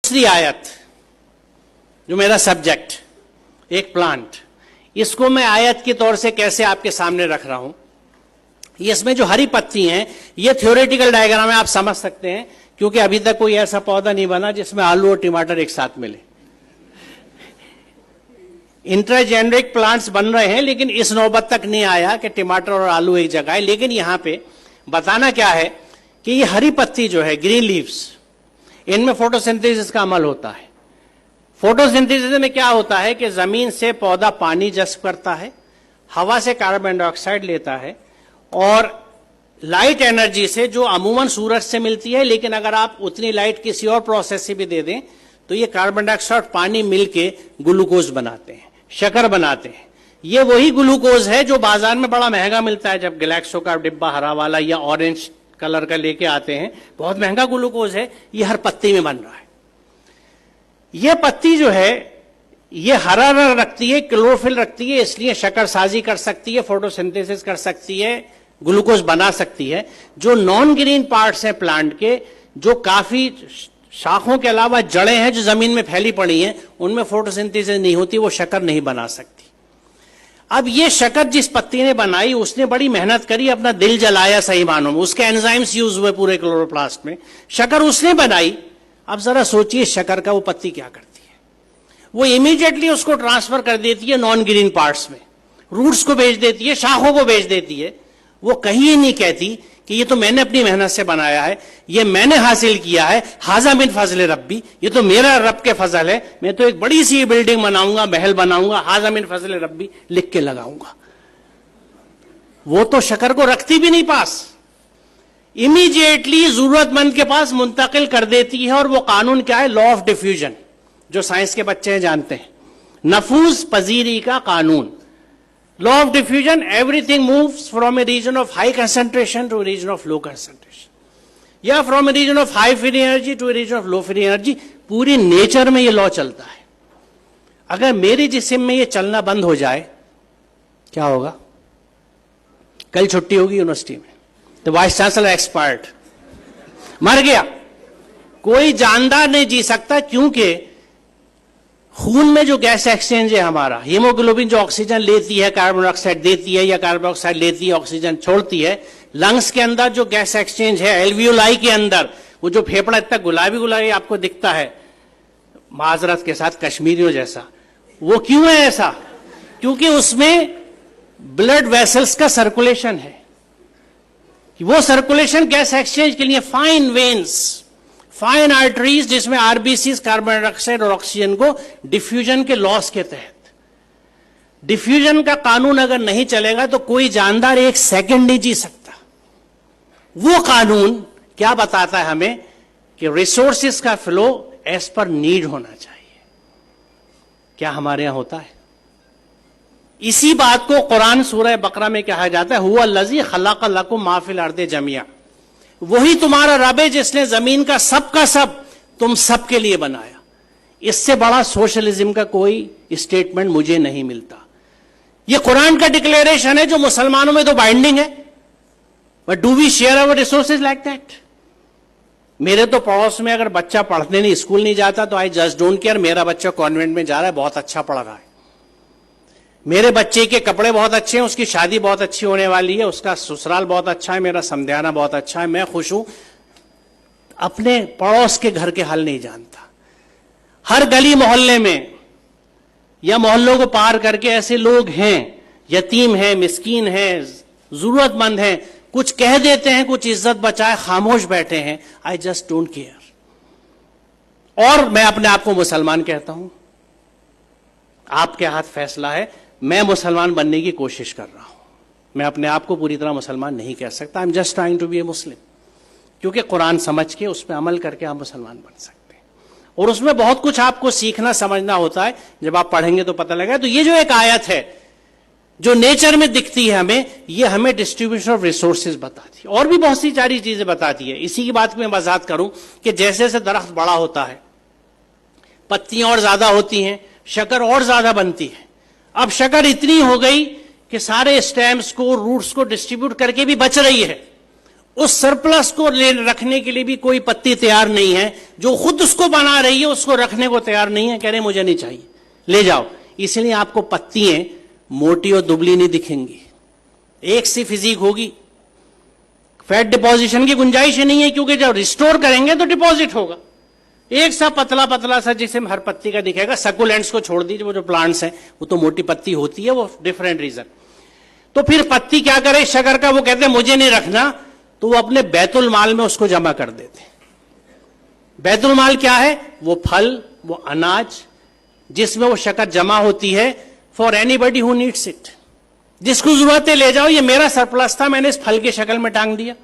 दूसरी आयत जो मेरा सब्जेक्ट, एक प्लांट, इसको मैं आयत के तौर से कैसे आपके सामने रख रहा हूं। इसमें जो हरी पत्ती हैं, ये थ्योरेटिकल डायग्राम है, आप समझ सकते हैं, क्योंकि अभी तक कोई ऐसा पौधा नहीं बना जिसमें आलू और टमाटर एक साथ मिले। इंट्राजेनरिक प्लांट्स बन रहे हैं, लेकिन इस नौबत तक नहीं आया कि टमाटर और आलू एक जगह है। लेकिन यहां पे बताना क्या है कि ये हरी पत्ती जो है, ग्रीन लीव्स, इनमें फोटोसिंथेसिस का अमल होता है। फोटोसिंथेसिस में क्या होता है कि जमीन से पौधा पानी जज्ब करता है, हवा से कार्बन डाइऑक्साइड लेता है, और लाइट एनर्जी से जो अमूमन सूरज से मिलती है, लेकिन अगर आप उतनी लाइट किसी और प्रोसेस से भी दे दें तो ये कार्बन डाइऑक्साइड पानी मिलके ग्लूकोज बनाते हैं, शक्कर बनाते हैं। ये वही ग्लूकोज है जो बाजार में बड़ा महंगा मिलता है। जब गैलेक्सो का डिब्बा हरा वाला या ऑरेंज कलर का लेके आते हैं, बहुत महंगा ग्लूकोज है, ये हर पत्ती में बन रहा है। ये पत्ती जो है ये हरा रंग रखती है, क्लोरोफिल रखती है, इसलिए शक्कर साजी कर सकती है, फोटोसिंथेसिस कर सकती है, ग्लूकोज बना सकती है। जो नॉन ग्रीन पार्ट्स हैं प्लांट के, जो काफी शाखों के अलावा जड़ें हैं जो जमीन में फैली पड़ी हैं, उनमें फोटोसिंथेसिस नहीं होती, वो शक्कर नहीं बना सकती। अब ये शक्कर जिस पत्ती ने बनाई, उसने बड़ी मेहनत करी, अपना दिल जलाया सही मानों में, उसके एंजाइम्स यूज हुए पूरे क्लोरोप्लास्ट में, शक्कर उसने बनाई। अब जरा सोचिए शक्कर का वो पत्ती क्या करती है। वो इमीडिएटली उसको ट्रांसफर कर देती है नॉन ग्रीन पार्ट्स में, रूट्स को भेज देती है, शाखों को भेज देती है। वो कहीं नहीं कहती कि ये तो मैंने अपनी मेहनत से बनाया है, ये मैंने हासिल किया है, हाजा मिन फजल रब्बी, ये तो मेरा रब के फजल है, मैं तो एक बड़ी सी बिल्डिंग बनाऊंगा, महल बनाऊंगा, हाजा मिन फजल रब्बी लिख के लगाऊंगा। वो तो शक्कर को रखती भी नहीं पास, इमीडिएटली जरूरतमंद के पास मुंतकिल कर देती है। और वो कानून क्या है? लॉ ऑफ डिफ्यूजन, जो साइंस के बच्चे जानते हैं, नफूज पजीरी का कानून। Law of diffusion, everything moves from a region of high concentration to a region of low concentration, या from a region of high free energy to a region of low free energy। पूरी nature में ये law चलता है। अगर मेरे जिस्म में ये चलना बंद हो जाए, क्या होगा? कल छुट्टी होगी यूनिवर्सिटी में, तो वाइस चांसलर एक्सपायर्ड, मर गया। कोई जानदार नहीं जी सकता, क्योंकि खून में जो गैस एक्सचेंज है हमारा, हीमोग्लोबिन जो ऑक्सीजन लेती है कार्बन डाइऑक्साइड देती है, या कार्बन डाइऑक्साइड लेती है ऑक्सीजन छोड़ती है, लंग्स के अंदर जो गैस एक्सचेंज है, एल्वियोलाई के अंदर, वो जो फेफड़ा इतना गुलाबी गुलाबी आपको दिखता है, माजरत के साथ कश्मीरियों जैसा, वो क्यों है ऐसा? क्योंकि उसमें ब्लड वेसल्स का सर्कुलेशन है। वो सर्कुलेशन गैस एक्सचेंज के लिए फाइन वेन्स, फाइन आर्टरीज, जिसमें आरबीसीज कार्बन डाइऑक्साइड और ऑक्सीजन को डिफ्यूजन के लॉस के तहत, डिफ्यूजन का कानून अगर नहीं चलेगा तो कोई जानदार एक सेकंड नहीं जी सकता। वो कानून क्या बताता है हमें कि रिसोर्सेज का फ्लो एज पर नीड होना चाहिए। क्या हमारे यहां होता है? इसी बात को कुरान सूरह बकरा में कहा जाता है, हुवा लज़ी खलक़ लकुम मा फिल अर्दि जमिया, वही तुम्हारा रब है जिसने जमीन का सब तुम सब के लिए बनाया। इससे बड़ा सोशलिज्म का कोई स्टेटमेंट मुझे नहीं मिलता। यह कुरान का डिक्लेरेशन है जो मुसलमानों में तो बाइंडिंग है, but do we share our resources like that? मेरे तो पड़ोस में अगर बच्चा पढ़ने नहीं, स्कूल नहीं जाता, तो आई जस्ट डोंट केयर। मेरा बच्चा कॉन्वेंट में जा रहा है, बहुत अच्छा पढ़ रहा है, मेरे बच्चे के कपड़े बहुत अच्छे हैं, उसकी शादी बहुत अच्छी होने वाली है, उसका ससुराल बहुत अच्छा है, मेरा समध्याना बहुत अच्छा है, मैं खुश हूं। अपने पड़ोस के घर के हाल नहीं जानता। हर गली मोहल्ले में या मोहल्लों को पार करके ऐसे लोग हैं, यतीम हैं, मिस्कीन हैं, जरूरतमंद हैं, कुछ कह देते हैं, कुछ इज्जत बचाए खामोश बैठे हैं। I just don't care. और मैं अपने आप को मुसलमान कहता हूं, आपके हाथ फैसला है। मैं मुसलमान बनने की कोशिश कर रहा हूं, मैं अपने आप को पूरी तरह मुसलमान नहीं कह सकता। I am just trying to be a Muslim, क्योंकि कुरान समझ के उस पर अमल करके आप मुसलमान बन सकते हैं। और उसमें बहुत कुछ आपको सीखना समझना होता है, जब आप पढ़ेंगे तो पता लगेगा। तो ये जो एक आयत है जो नेचर में दिखती है हमें, ये हमें डिस्ट्रीब्यूशन ऑफ रिसोर्सेज बताती है, और भी बहुत सी सारी चीजें बताती है। इसी की बात में वजाहत करूं कि जैसे जैसे दरख्त बड़ा होता है, पत्तियां और ज्यादा होती हैं, शक्कर और ज्यादा बनती है। अब शक्कर इतनी हो गई कि सारे स्टेम्स को, रूट्स को डिस्ट्रीब्यूट करके भी बच रही है। उस सरप्लस को रखने के लिए भी कोई पत्ती तैयार नहीं है। जो खुद उसको बना रही है उसको रखने को तैयार नहीं है, कह रहे मुझे नहीं चाहिए, ले जाओ। इसलिए आपको पत्तियां मोटी और दुबली नहीं दिखेंगी, एक सी फिजिक होगी। फैट डिपोजिशन की गुंजाइश ही नहीं है, क्योंकि जब रिस्टोर करेंगे तो डिपॉजिट होगा। एक सा पतला पतला सा जिसे हर पत्ती का दिखेगा। सकुलेंट्स को छोड़ दीजिए, वो जो प्लांट्स हैं वो तो मोटी पत्ती होती है, वो डिफरेंट रीजन। तो फिर पत्ती क्या करे शकर का, वो कहते हैं मुझे नहीं रखना, तो वो अपने बैतुल माल में उसको जमा कर देते। बैतुल माल क्या है? वो फल, वो अनाज जिसमें वो शक्कर जमा होती है, for anybody who needs it. जिसको जरूरत है ले जाओ, ये मेरा सरप्लस था, मैंने इस फल की शक्ल में टांग दिया।